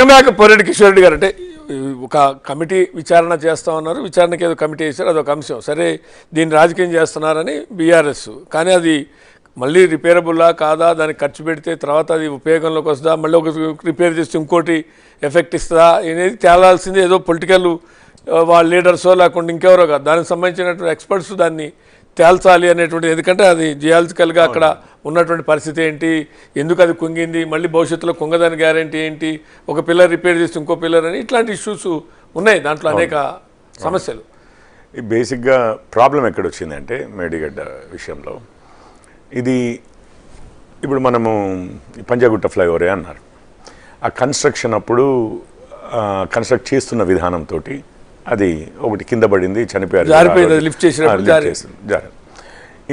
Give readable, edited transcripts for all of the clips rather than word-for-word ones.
Welcome back Poreddy Kishore Reddy గారు. అంటే ఒక కమిటీ విచారణ చేస్తూ ఉన్నారు, విచారణకి ఏదో కమిటీ వేశారు, అదొక అంశం. సరే దీన్ని రాజకీయం చేస్తున్నారని బీఆర్ఎస్, కానీ అది మళ్ళీ రిపేరబుల్లా కాదా, దానికి ఖర్చు పెడితే తర్వాత అది ఉపయోగంలోకి వస్తుందా, మళ్ళీ ఒక రిపేర్ చేస్తే ఇంకోటి ఎఫెక్ట్ ఇస్తుందా అనేది తేలాల్సింది ఏదో పొలిటికల్ వాళ్ళ లీడర్సో లేకుండా ఇంకెవరో కాదు, దానికి సంబంధించినటువంటి ఎక్స్పర్ట్స్ దాన్ని తేల్చాలి అనేటువంటి. ఎందుకంటే అది జియాలజికల్గా అక్కడ ఉన్నటువంటి పరిస్థితి ఏంటి, ఎందుకు అది కుంగింది, మళ్ళీ భవిష్యత్తులో కుంగదాని గ్యారంటీ ఏంటి, ఒక పిల్లర్ రిపేర్ చేస్తే ఇంకో పిల్లర్ అని ఇట్లాంటి ఇష్యూస్ ఉన్నాయి, దాంట్లో అనేక సమస్యలు. బేసిక్గా ప్రాబ్లం ఎక్కడ వచ్చిందంటే మేడిగడ్డ విషయంలో, ఇది ఇప్పుడు మనము పంజాగుట్ట ఫ్లైఓవరే అన్నారు, ఆ కన్స్ట్రక్షన్ అప్పుడు కన్స్ట్రక్ట్ చేస్తున్న విధానంతో అది ఒకటి కింద పడింది, చనిపోయారు, లిఫ్ట్ చేసిన.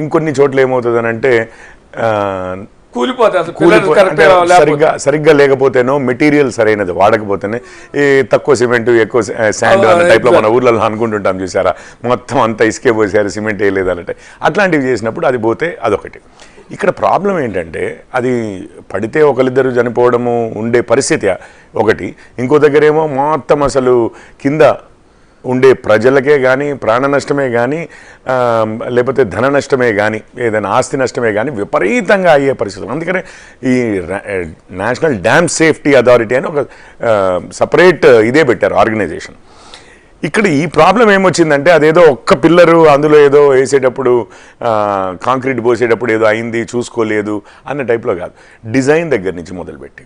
ఇంకొన్ని చోట్ల ఏమవుతుంది అంటే సరిగ్గా లేకపోతేనో మెటీరియల్ సరైనది వాడకపోతేనే ఈ తక్కువ సిమెంట్ ఎక్కువ శాండ్ అన్న టైప్లో మన ఊర్లలో అనుకుంటుంటాం చూసారా, మొత్తం అంతా ఇసుకే పోసారు, సిమెంట్ వేయలేదు అంటే అట్లాంటివి చేసినప్పుడు అది పోతే అదొకటి. ఇక్కడ ప్రాబ్లం ఏంటంటే అది పడితే ఒకరిద్దరు చనిపోవడము ఉండే పరిస్థితి ఒకటి, ఇంకో దగ్గర ఏమో మొత్తం అసలు కింద ఉండే ప్రజలకే కానీ ప్రాణ నష్టమే కానీ లేకపోతే ధన నష్టమే కానీ ఏదైనా ఆస్తి నష్టమే కానీ విపరీతంగా అయ్యే పరిస్థితులు. అందుకనే ఈ నేషనల్ డ్యామ్ సేఫ్టీ అథారిటీ అని ఒక సపరేట్ ఇదే పెట్టారు ఆర్గనైజేషన్. ఇక్కడ ఈ ప్రాబ్లం ఏమొచ్చిందంటే అదేదో ఒక్క పిల్లరు అందులో ఏదో వేసేటప్పుడు కాంక్రీట్ పోసేటప్పుడు ఏదో అయింది చూసుకోలేదు అన్న టైప్లో కాదు, డిజైన్ దగ్గర నుంచి మొదలుపెట్టి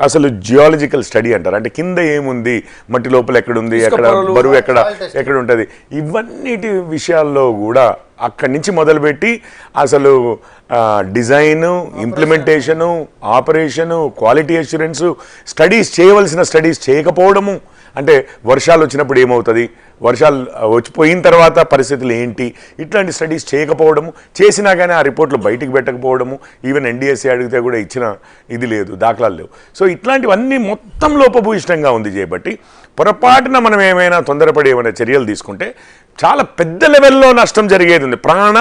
అసలు జియాలజికల్ స్టడీ అంటారు, అంటే కింద ఏముంది, మట్టి లోపల ఎక్కడుంది, ఎక్కడ బరువు ఎక్కడ ఉంటుంది, ఇవన్నిటి విషయాల్లో కూడా అక్కడి నుంచి మొదలుపెట్టి అసలు design, implementation, operation, quality assurance, studies చేయవలసిన స్టడీస్ చేయకపోవడము, అంటే వర్షాలు వచ్చినప్పుడు ఏమవుతుంది, వర్షాలు వచ్చిపోయిన తర్వాత పరిస్థితులు ఏంటి, ఇట్లాంటి స్టడీస్ చేయకపోవడము, చేసినా కానీ ఆ రిపోర్ట్లు బయటికి పెట్టకపోవడము, ఈవెన్ ఎన్డీఎస్ఏ అడిగితే కూడా ఇచ్చిన ఇది లేదు, దాఖలాలు లేవు. సో ఇట్లాంటివన్నీ మొత్తం లోపభూయిష్టంగా ఉంది చేయబట్టి పొరపాటున మనం ఏమైనా తొందరపడి ఏమైనా చర్యలు తీసుకుంటే చాలా పెద్ద లెవెల్లో నష్టం జరిగేది ఉంది, ప్రాణ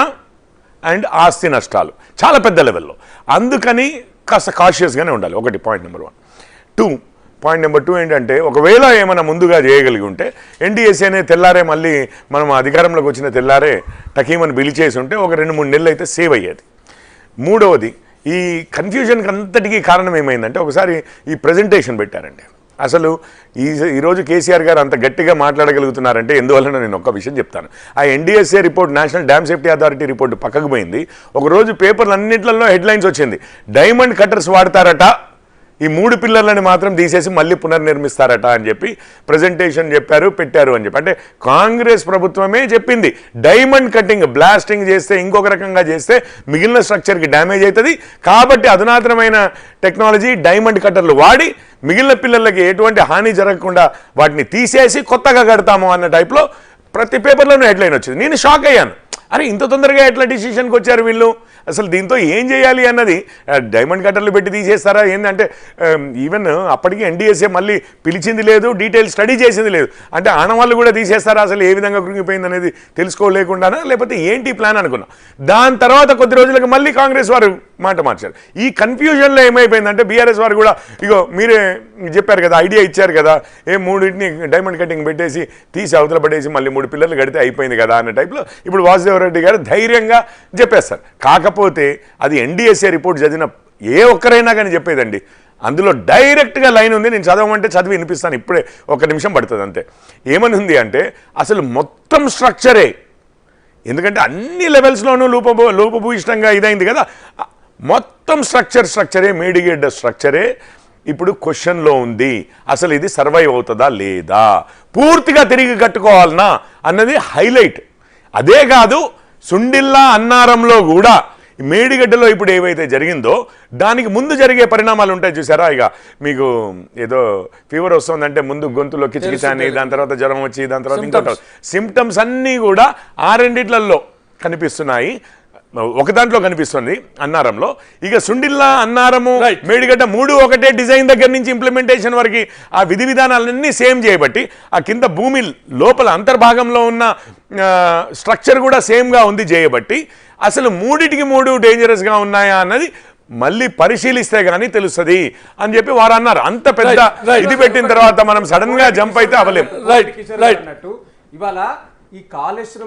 అండ్ ఆస్తి నష్టాలు చాలా పెద్ద లెవెల్లో. అందుకని కాస్త కాషియస్గానే ఉండాలి, ఒకటి పాయింట్ నెంబర్ 1. పాయింట్ నెంబర్ 2 ఏంటంటే ఒకవేళ ఏమైనా ముందుగా చేయగలిగి ఉంటే ఎన్డీఎస్ఏనే తెల్లారే మళ్ళీ మనం అధికారంలోకి వచ్చిన తెల్లారే టకీమని పిలిచేసి ఉంటే ఒక 2-3 నెలలు అయితే సేవ్ అయ్యేది. మూడవది, ఈ కన్ఫ్యూజన్కి అంతటికీ కారణం ఏమైందంటే ఒకసారి ఈ ప్రజెంటేషన్ పెట్టారండి. అసలు ఈరోజు కేసీఆర్ గారు అంత గట్టిగా మాట్లాడగలుగుతున్నారంటే ఎందువల్ల నేను ఒక విషయం చెప్తాను. ఆ NDSA report, national dam safety authority report పక్కకు పోయింది. ఒకరోజు పేపర్లు అన్నింటిలో హెడ్లైన్స్ వచ్చింది, డైమండ్ కట్టర్స్ వాడతారట, ఈ 3 పిల్లర్లని మాత్రం తీసేసి మళ్ళీ పునర్నిర్మిస్తారట అని చెప్పి ప్రజెంటేషన్ చెప్పారు, పెట్టారు అని చెప్పి. అంటే కాంగ్రెస్ ప్రభుత్వమే చెప్పింది డైమండ్ కట్టింగ్, బ్లాస్టింగ్ చేస్తే ఇంకొక రకంగా చేస్తే మిగిలిన స్ట్రక్చర్కి డ్యామేజ్ అవుతుంది, కాబట్టి అధునాతనమైన టెక్నాలజీ డైమండ్ కట్టర్లు వాడి మిగిలిన పిల్లలకి ఎటువంటి హాని జరగకుండా వాటిని తీసేసి కొత్తగా కడతాము అన్న టైప్లో ప్రతి పేపర్లోనూ హెడ్లైన్ వచ్చింది. నేను షాక్ అయ్యాను, అరే ఇంత తొందరగా ఎట్లా డిసిషన్కి వచ్చారు వీళ్ళు, అసలు దీంతో ఏం చేయాలి అన్నది, డైమండ్ కట్టర్లు పెట్టి తీసేస్తారా ఏంటంటే ఈవెన్ అప్పటికి ఎన్డీఎస్ఏ మళ్ళీ పిలిచింది లేదు, డీటెయిల్ స్టడీ చేసింది లేదు, అంటే ఆనవాళ్ళు కూడా తీసేస్తారా, అసలు ఏ విధంగా కృంగిపోయింది అనేది తెలుసుకోలేకుండానా లేకపోతే ఏంటి ప్లాన్ అనుకున్నా. దాని తర్వాత కొద్ది రోజులకు మళ్ళీ కాంగ్రెస్ వారు మాట మార్చారు. ఈ కన్ఫ్యూజన్లో ఏమైపోయిందంటే బీఆర్ఎస్ వారు కూడా ఇగో మీరే చెప్పారు కదా, ఐడియా ఇచ్చారు కదా, 3 డైమండ్ కటింగ్ పెట్టేసి తీసి అవతల పడేసి మళ్ళీ 3 పిల్లర్లు కడితే అయిపోయింది కదా అన్న టైప్లో ఇప్పుడు వాసుదేవరెడ్డి గారు ధైర్యంగా చెప్పేస్తారు. కాకపోతే అది ఎన్డీఎస్ఏ రిపోర్ట్ చదివిన ఏ ఒక్కరైనా కానీ చెప్పేదండి, అందులో డైరెక్ట్గా లైన్ ఉంది, నేను చదవమంటే చదివి వినిపిస్తాను, ఇప్పుడే 1 నిమిషం పడుతుంది అంతే. ఏమని ఉంది అంటే అసలు మొత్తం స్ట్రక్చరే, ఎందుకంటే అన్ని లెవెల్స్లోనూ లోపభూయిష్టంగా ఇదైంది కదా, మొత్తం స్ట్రక్చరే మేడిగడ్డ స్ట్రక్చరే ఇప్పుడు క్వశ్చన్లో ఉంది. అసలు ఇది సర్వైవ్ అవుతుందా లేదా, పూర్తిగా తిరిగి కట్టుకోవాలనా అన్నది హైలైట్. అదే కాదు, సుండిల్లా అన్నారంలో కూడా మేడిగడ్డలో ఇప్పుడు ఏవైతే జరిగిందో దానికి ముందు జరిగే పరిణామాలు ఉంటాయి చూసారా, ఇక మీకు ఏదో ఫీవర్ వస్తుందంటే ముందు గొంతులో కిచకిచ అని, దాని తర్వాత జ్వరం వచ్చి, దాని తర్వాత ఇంకో సిమ్టమ్స్ అన్నీ కూడా 2 కనిపిస్తున్నాయి. ఒక దాంట్లో కనిపిస్తుంది అన్నారంలో, ఇక సుండిల్లా అన్నారము మేడిగడ్డ 3 ఒకటే డిజైన్ దగ్గర నుంచి ఇంప్లిమెంటేషన్ వరకు ఆ విధి విధానాలన్నీ సేమ్ చేయబట్టి ఆ కింద భూమి లోపల అంతర్భాగంలో ఉన్న స్ట్రక్చర్ కూడా సేమ్గా ఉంది చేయబట్టి అసలు 3 డేంజరస్గా ఉన్నాయా అన్నది మళ్ళీ పరిశీలిస్తే గానీ తెలుస్తుంది అని చెప్పి వారు అన్నారు. అంత పెద్ద Right. ఇది పెట్టిన తర్వాత మనం సడన్ గా జంప్ అయితే అవ్వలేం. రైట్ అన్నట్టు ఇవాళ ఈ కాళేశ్వరం